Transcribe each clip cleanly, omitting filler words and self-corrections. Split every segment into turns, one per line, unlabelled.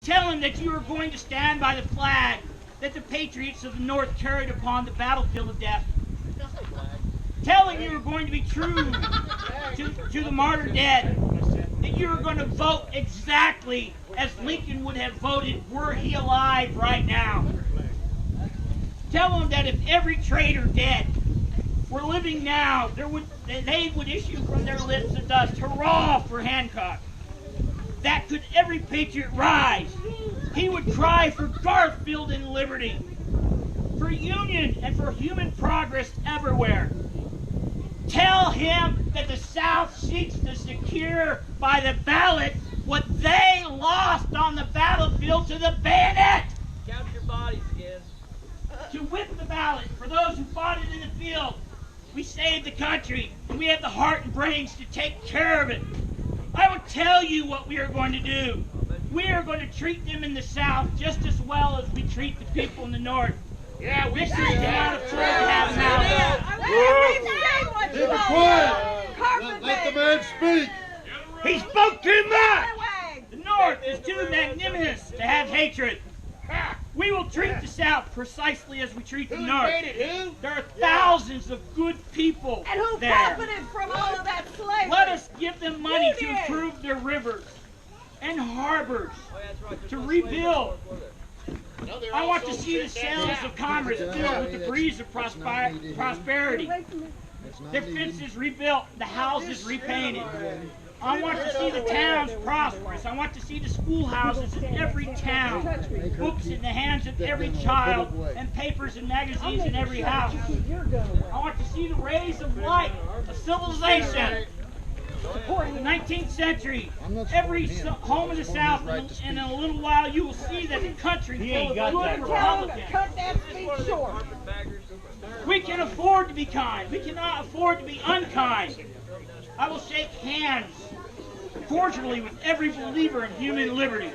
Tell him that you are going to stand by the flag that the patriots of the North carried upon the battlefield of death. Tell him you are going to be true to the martyr dead, that you are going to vote exactly as Lincoln would have voted were he alive right now. Tell him that if every traitor dead were living now, they would issue from their lips a dust, hurrah for Hancock. That could every patriot rise. He would cry for Garfield and liberty, for union and for human progress everywhere. Tell him that the South seeks to secure by the ballot what they lost on the battlefield to the bayonet.
Count your bodies again.
To whip the ballot for those who fought it in the field. We saved the country, and we have the heart and brains to take care of it. I will tell you what we are going to do. We are going to treat them in the South just as well as we treat the people in the North.
Yeah, we
Victory cannot afford to have them
Keep it quiet. Let the man speak.
He spoke too much.
The North is too magnanimous to have hatred. We will treat the South precisely as we treat the North.
Who?
There are thousands of good people
And who
there.
profited from all of that slavery?
Let us give them money
You
to
did.
improve their rivers and harbors,
Oh, that's right. There's
to
no slaves
rebuild.
anymore, were there?
No, they're
I want
also
to see the
shut that
sails
down.
of commerce filled with the breeze of prosperity. Their fences rebuilt, the houses repainted. I want to see the towns prosperous. I want to see the schoolhouses in every town, books in the hands of every child, and papers and magazines in every house. I want to see the rays of light of civilization. In the 19th century, every home in the South, and in a little while you will see that the country full of good Republicans.
Cut that speech short.
We can afford to be kind. We cannot afford to be unkind. I will shake hands cordially with every believer in human liberties.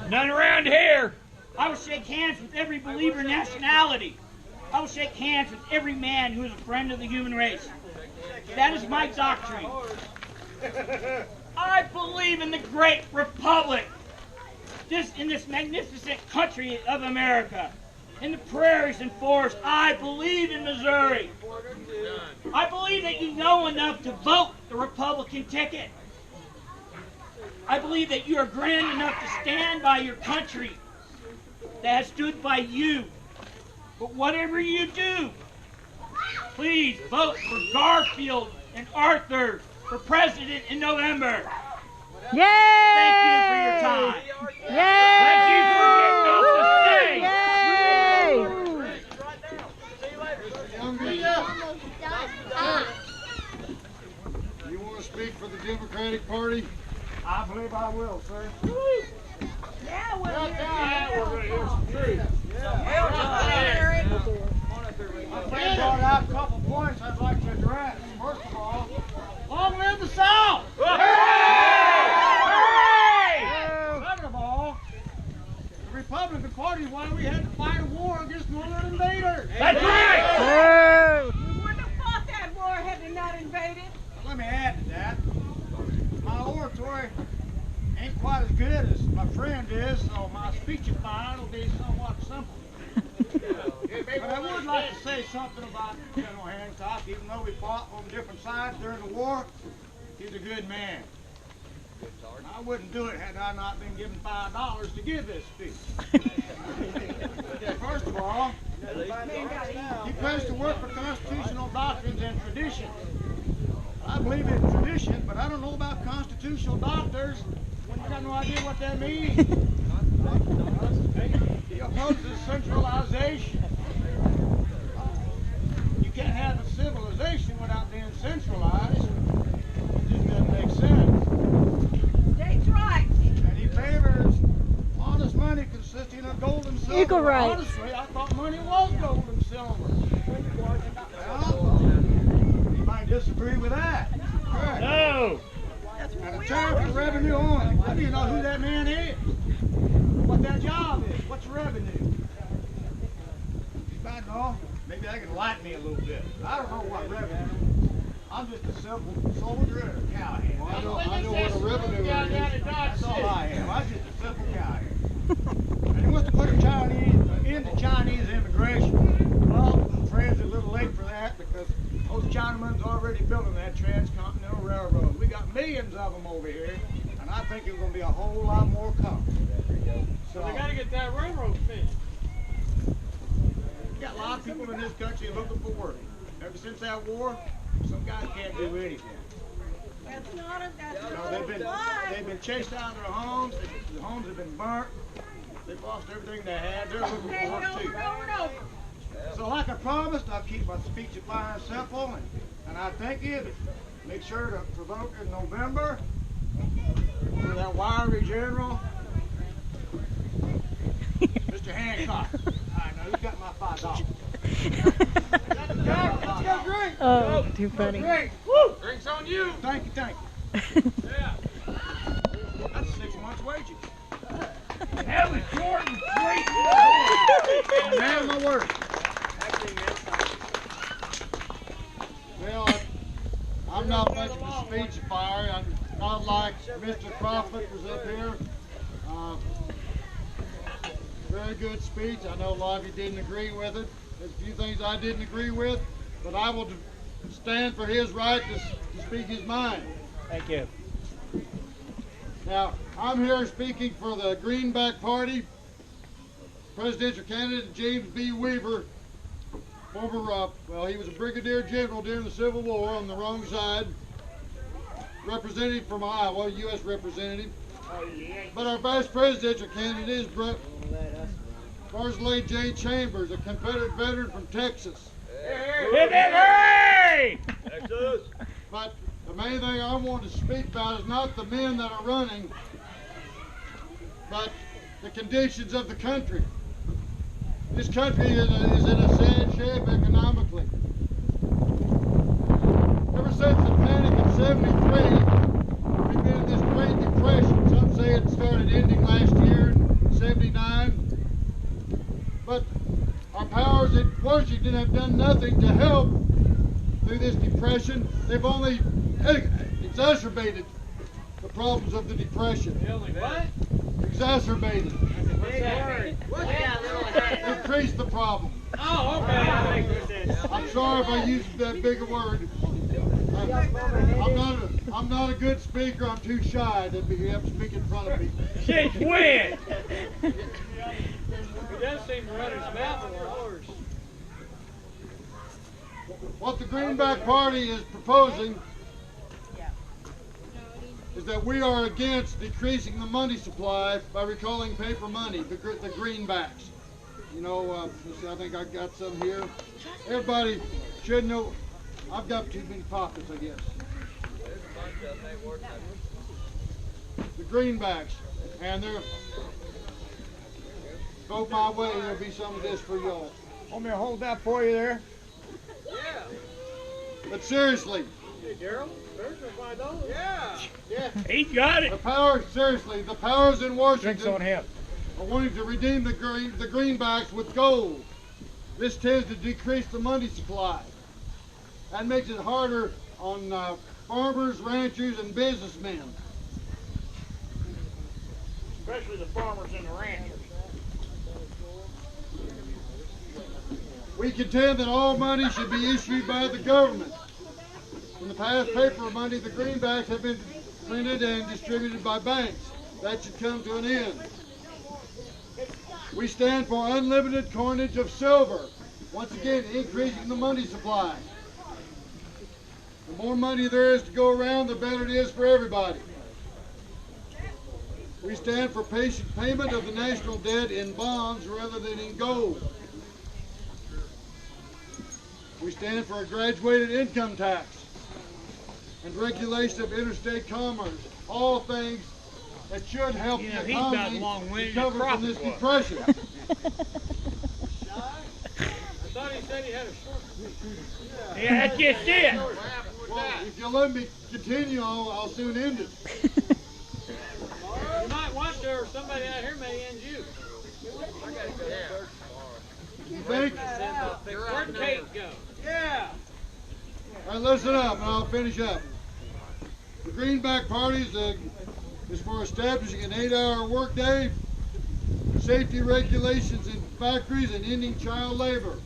None around here.
I will shake hands with every believer in nationality. I will shake hands with every man who is a friend of the human race. That is my doctrine. I believe in the great republic. In this magnificent country of America. In the prairies and forests. I believe in Missouri. I believe that you know enough to vote the Republican ticket. I believe that you are grand enough to stand by your country that has stood by you. But whatever you do, please vote for Garfield and Arthur for president in November.
Yay!
Thank you for your time.
Yay!
Thank you for getting off the stage.
You want to speak for the Democratic Party?
I believe I will, sir.
Yeah, well,
Yeah, we're going to hear some truth.
My friend brought out a couple points I'd like to address. First of all, long live the South! Second of all, the Republican Party is why we had to fight a war against northern invaders.
That's right.
we wouldn't have fought that war had they not invaded.
Let me add to that. My oratory ain't quite as good as my friend is, so my speechifying will be somewhat simple. But I would like to say something about General Hancock. Even though we fought on different sides during the war, he's a good man. And I wouldn't do it had I not been given $5 to give this speech. First of all, he prays to work for constitutional doctrines and traditions. I believe in tradition, but I don't know about constitutional doctors. I got no idea what that means. He opposes centralization. You can't have a civilization without being centralized. It just doesn't make sense.
That's right.
And he favors honest money consisting of gold and silver.
Equal rights.
Honestly, I thought money was gold and silver. Well, you might disagree with that. Right.
No.
And a tariff and revenue only. How do you know who that man is? What that job is? What's revenue? You might know. Maybe I can enlighten me a little bit. I don't know what revenue is. I'm just a simple soldier and a cowhand.
I know what a revenue is.
That's all I am. I'm just a simple cowhand. millions of them over here, and I think there's going to be a whole lot more coming. So
They gotta get that railroad finished.
we got a lot of people in this country looking for work. Ever since that war, some guys can't do anything.
That's not a, that's
You know,
not a
they've been chased out of their homes. The homes have been burnt. They've lost everything they had. They're looking
Say
for
it
work
over
too.
and over and over.
So like I promised, I'll keep my speech fine and simple, and I thank you. Make sure to vote in November for that wiry general, Mr. Hancock. I know he's got my $5. Let's go drink.
Oh, too funny.
Drink.
Woo! Drinks on you!
Thank you, thank you.
Yeah.
That's 6 months' wages.
That was short and sweet.
Man, my word. Well, I'm not much of a speechifier. I'm not like Mr. Prophet was up here. Very good speech. I know a lot of you didn't agree with it. There's a few things I didn't agree with, but I will stand for his right to speak his mind.
Thank you.
Now, I'm here speaking for the Greenback Party. Presidential candidate James B. Weaver, former, well, he was a brigadier general during the Civil War on the wrong side. Representative from Iowa, U.S. representative. But our vice presidential candidate is Barsley J. Chambers, a Confederate veteran from Texas.
Hip, hip, hooray!
Texas!
But the main thing I want to speak about is not the men that are running, but the conditions of the country. This country is in a sad shape economically. Ever since the panic of '73, we've been in this Great Depression. Some say it started ending last year in '79. But our powers in Washington have done nothing to help through this depression. They've only exacerbated the problems of the depression.
What?
Exacerbated.
What's that?
Increased the problem.
Oh, okay.
I'm sorry if I used that bigger word. I'm not a good speaker. I'm too shy to speak in front of people.
Since when?
He does seem to run his mouth on ours.
What the Greenback Party is proposing is that we are against decreasing the money supply by recalling paper money, the greenbacks. You know, let's see, I think I got some here. Everybody should know. I've got too many pockets, I guess. The greenbacks, and they're vote my way. There'll be some of this for y'all. Want me to hold that for you there?
Yeah.
But seriously,
Hey, Daryl. There's my $5. Yeah.
He got it.
the powers in Washington
Drinks on him.
are wanting to redeem the greenbacks with gold. This tends to decrease the money supply. That makes it harder on farmers, ranchers, and businessmen.
Especially the farmers and the ranchers.
We contend that all money should be issued by the government. In the past, paper money, the greenbacks have been printed and distributed by banks. That should come to an end. We stand for unlimited coinage of silver. Once again, increasing the money supply. The more money there is to go around, the better it is for everybody. We stand for patient payment of the national debt in bonds rather than in gold. We stand for a graduated income tax and regulation of interstate commerce. All things that should help the
He's about
economy
long-winded
recover
as
from this
Prophet was.
depression.
I thought he said he had a short.
Yeah, that's just it.
Well, if you'll let me continue, I'll soon end it.
You might want to, or somebody out here may end you. I gotta go to church
You think?
tomorrow. Where'd Kate go? Yeah.
All right, listen up, and I'll finish up. The Greenback Party is for establishing an 8-hour workday, safety regulations in factories, and ending child labor.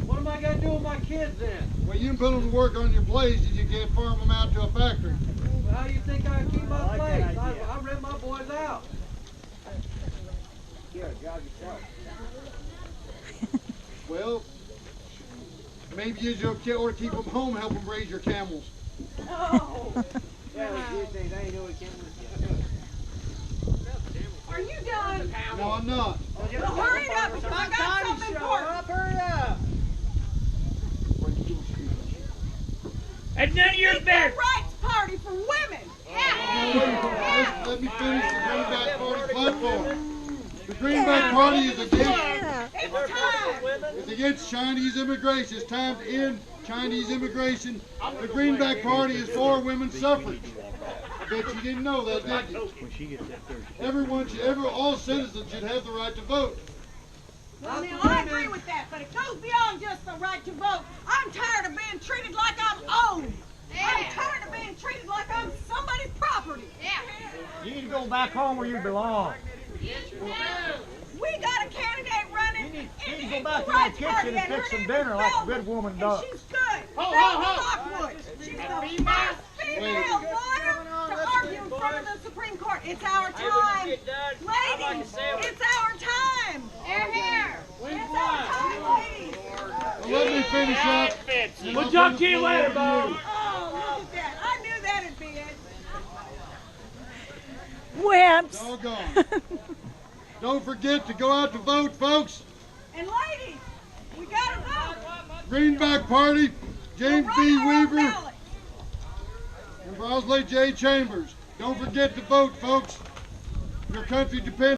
What am I gonna do with my kids then?
Well, you can put them to work on your place if you can't farm them out to a factory.
Well, how you think I keep my place? I rent my boys out.
Well, maybe you ought to keep them home, help them raise your camels.
Oh. Are you done?
No, I'm not.
Well, hurry it up because I got something important.
Hurry up.
That's none of your
Equal
business.
rights party for women.
Let me finish the Greenback Party platform. The Greenback Party is against Chinese immigration. It's time to end Chinese immigration. The Greenback Party is for women's suffrage. I bet you didn't know that, did you? All citizens should have the right to vote.
Well, now, I agree with that, but it goes beyond just the right to vote. I'm tired of being treated like I'm owned. I'm tired of being treated like I'm somebody's property.
You need to go back home where you belong.
We got a candidate running
You need
in
to
the
go back
Equal
to
Rights
that
Party,
kitchen and
and her
fix some
name
dinner
is
like a
Velma,
good woman
and
does.
she's good.
Ho,
Velma
ho, ho.
Lockwood. She's the first female lawyer to argue in front of the Supreme Court. It's our time. Ladies, it's our time. Here. It's our time, ladies.
Well, let me finish up. and
We'll
I'll
talk
turn
to
the
you
floor
later,
over
Bo.
you.
Oh, look at that. I knew that'd be it.
Wimps.
Doggone. Don't forget to go out to vote, folks.
And ladies, we gotta vote.
Greenback Party, James
Right
B.
on our
Weaver,
ballot.
and Bosley J. Chambers. Don't forget to vote, folks. Your country depends